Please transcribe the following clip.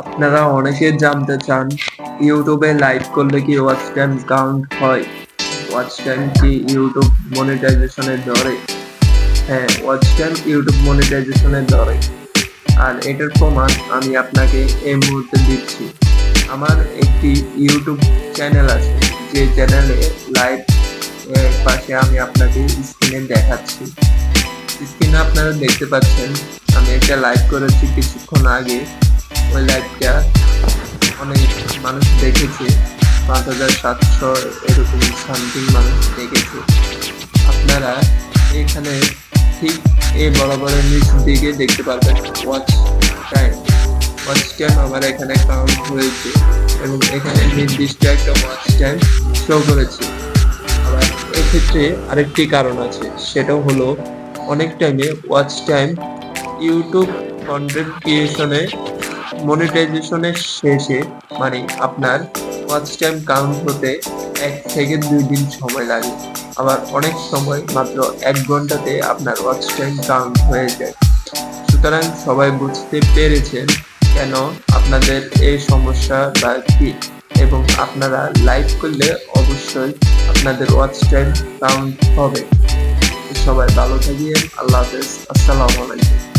আপনারা অনেকে জানতে চান ইউটিউবে লাইভ করলে কি ওয়াচ টাইম কাউন্ট হয়? ওয়াচ টাইম কি ইউটিউব মনিটাইজেশনে ধরে? হ্যাঁ, ওয়াচ টাইম ইউটিউব মনিটাইজেশনে ধরে। আর এটার প্রমাণ আমি আপনাকে এই মুহূর্তে দিচ্ছি। আমার একটি ইউটিউব চ্যানেল আছে, যে চ্যানেলে লাইভ পাশে আমি আপনাকে স্ক্রিনে দেখাচ্ছি। স্ক্রিনে আপনারা দেখতে পাচ্ছেন আমি একটা লাইভ করেছি কিছুক্ষণ আগে। ওই লাইভটা অনেক মানুষ দেখেছে, 5,700 এরকম সামথিং মানুষ দেখেছে। আপনারা এখানে ঠিক এই বরাবরের নিচ দিকে দেখতে পারবেন ওয়াচ টাইম। ওয়াচ টাইম আমার এখানে কাউন্ট হয়েছে এবং এখানে নির্দিষ্ট একটা ওয়াচ টাইম শো করেছে। আবার এক্ষেত্রে আরেকটি কারণ আছে, সেটাও হলো অনেক টাইমে ওয়াচ টাইম ইউটিউব কন্টেন্ট ক্রিয়েশনে মনিটাইজেশনের শেষে মানে আপনার ওয়াচ টাইম কাউন্ট হতে 1 থেকে 2 দিন সময় লাগে। আবার অনেক সময় মাত্র 1 ঘন্টাতে আপনার ওয়াচ টাইম কাউন্ট হয়ে যায়। সুতরাং সবাই বুঝতে পেরেছেন কেন আপনাদের এই সমস্যা বা কি, এবং আপনারা লাইভ করলে অবশ্যই আপনাদের ওয়াচ টাইম কাউন্ট হবে। সবাই ভালো থাকবেন। আল্লাহ হাফেজ। আসসালামু আলাইকুম।